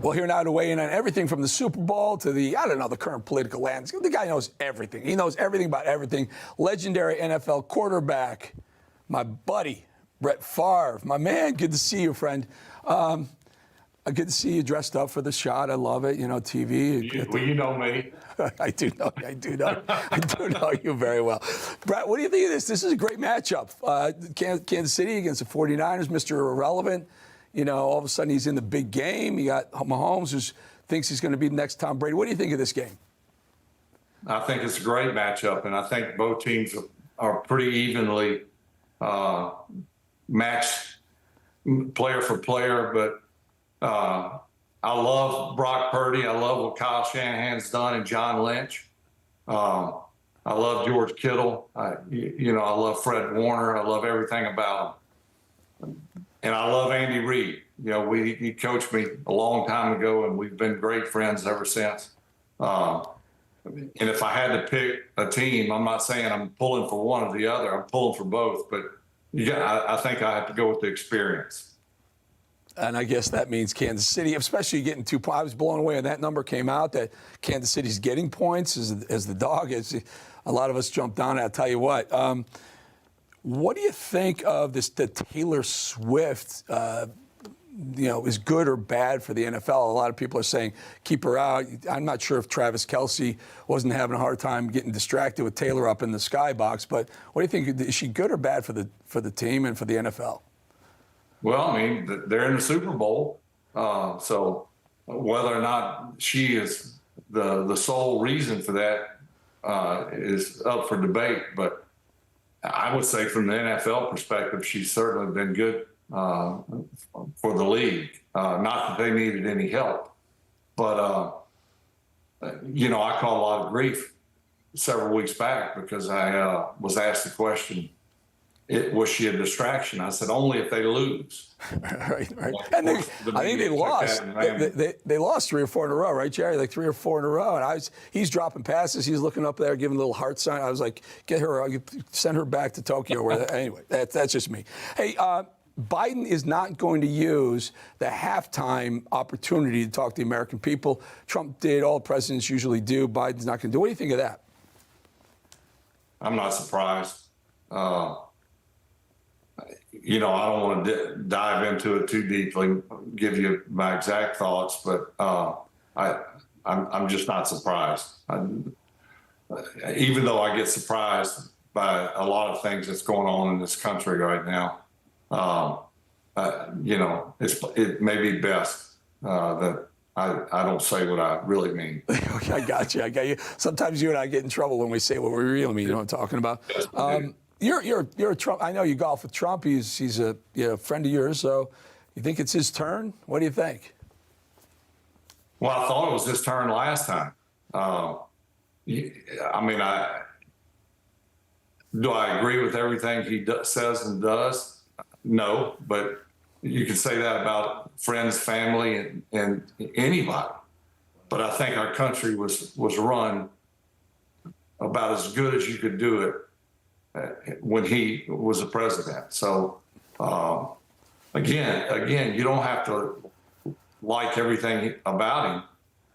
Well, here now to weigh in on everything from the Super Bowl to the, I don't know, the current political landscape. The guy knows everything. He knows everything about everything. Legendary NFL quarterback, my buddy, Brett Favre. My man, good to see you, friend. Good to see you dressed up for the shot. I love it. You know, TV. Well, you know me. I do know you very well. Brett, what do you think of this? This is a great matchup. Kansas City against the 49ers, Mr. Irrelevant. You know, all of a sudden he's in the big game. You got Mahomes, who thinks he's going to be the next Tom Brady. What do you think of this game? I think it's a great matchup, and I think both teams are pretty evenly matched player for player. But I love Brock Purdy. I love what Kyle Shanahan's done and John Lynch. I love George Kittle. I love Fred Warner. I love everything about him. And I love Andy Reid. You know, he coached me a long time ago, and we've been great friends ever since. And if I had to pick a team, I'm not saying I'm pulling for one or the other. I'm pulling for both. But I think I have to go with the experience. And I guess that means Kansas City, especially getting 2 points. I was blown away when that number came out that Kansas City's getting points as the dog. A lot of us jumped on it. I'll tell you what. What do you think of this? The Taylor Swift, is good or bad for the NFL? A lot of people are saying keep her out. I'm not sure if Travis Kelce wasn't having a hard time getting distracted with Taylor up in the skybox. But what do you think? Is she good or bad for the team and for the NFL? Well, I mean, they're in the Super Bowl, so whether or not she is the sole reason for that is up for debate. But I would say from the NFL perspective, she's certainly been good for the league. Not that they needed any help, but, I caught a lot of grief several weeks back because I was asked the question, was she a distraction? I said, only if they lose. right. And I think they lost. They lost 3 or 4 in a row, right, Jerry? Like 3 or 4 in a row. And he's dropping passes. He's looking up there, giving a little heart sign. I was like, get her, send her back to Tokyo. Anyway, that's just me. Hey, Biden is not going to use the halftime opportunity to talk to the American people. Trump did. All presidents usually do. Biden's not going to do. What do you think of that? I'm not surprised. I don't want to dive into it too deeply, give you my exact thoughts, but I'm just not surprised. Even though I get surprised by a lot of things that's going on in this country right now, it may be best that I don't say what I really mean. Okay, I got you. Sometimes you and I get in trouble when we say what we really mean. You know what I'm talking about? You're a Trump. I know you golf with Trump. He's a friend of yours. So you think it's his turn? What do you think? Well, I thought it was his turn last time. Do I agree with everything he says and does? No, but you can say that about friends, family, and anybody. But I think our country was run about as good as you could do it when he was a president. So again, you don't have to like everything about him,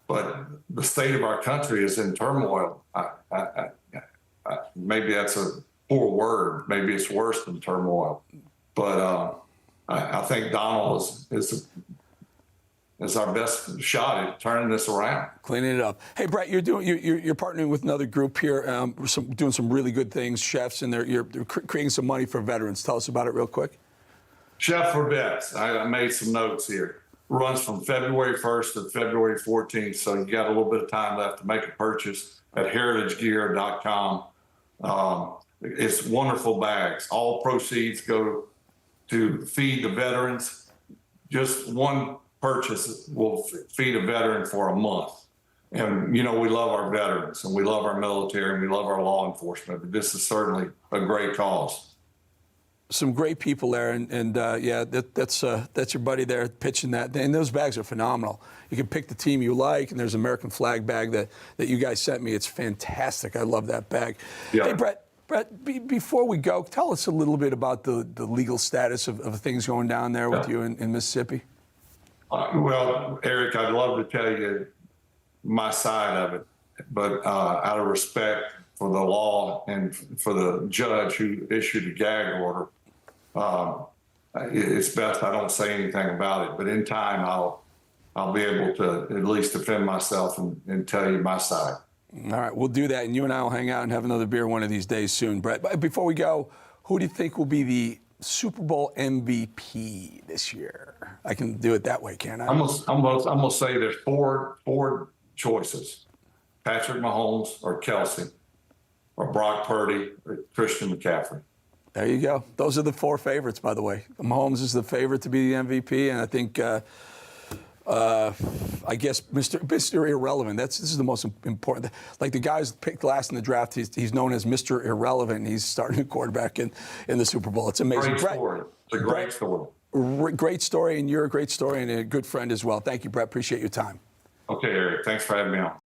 but the state of our country is in turmoil. Maybe that's a poor word. Maybe it's worse than turmoil. But I think Donald is our best shot at turning this around, cleaning it up. Hey, Brett, you're partnering with another group here, doing some really good things, chefs, and you're creating some money for veterans. Tell us about it real quick. Chef for Vets. I made some notes here. Runs from February 1st to February 14th, so you got a little bit of time left to make a purchase at heritagegear.com. It's wonderful bags. All proceeds go to feed the veterans. Just one purchase will feed a veteran for a month. And, we love our veterans and we love our military and we love our law enforcement. But this is certainly a great cause. Some great people there. That's your buddy there pitching that. And those bags are phenomenal. You can pick the team you like. And there's an American flag bag that you guys sent me. It's fantastic. I love that bag. Yeah. Hey, Brett, before we go, tell us a little bit about the legal status of things going down there with you in Mississippi. Well, Eric, I'd love to tell you my side of it, but out of respect for the law and for the judge who issued a gag order, it's best I don't say anything about it. But in time, I'll be able to at least defend myself and tell you my side. All right, we'll do that, and you and I will hang out and have another beer one of these days soon, Brett. But before we go, who do you think will be the Super Bowl MVP this year? I can do it that way, can't I? I'm gonna say there's four choices: Patrick Mahomes or Kelsey, or Brock Purdy or Christian McCaffrey. There you go. Those are the four favorites, by the way. Mahomes is the favorite to be the MVP, and I think, I guess, Mr. Irrelevant. This is the most important. Like the guys picked last in the draft, he's known as Mr. Irrelevant. And he's starting a quarterback in the Super Bowl. It's amazing. Great story. It's a great story. Great story, and you're a great story and a good friend as well. Thank you, Brett. Appreciate your time. Okay, Eric. Thanks for having me on.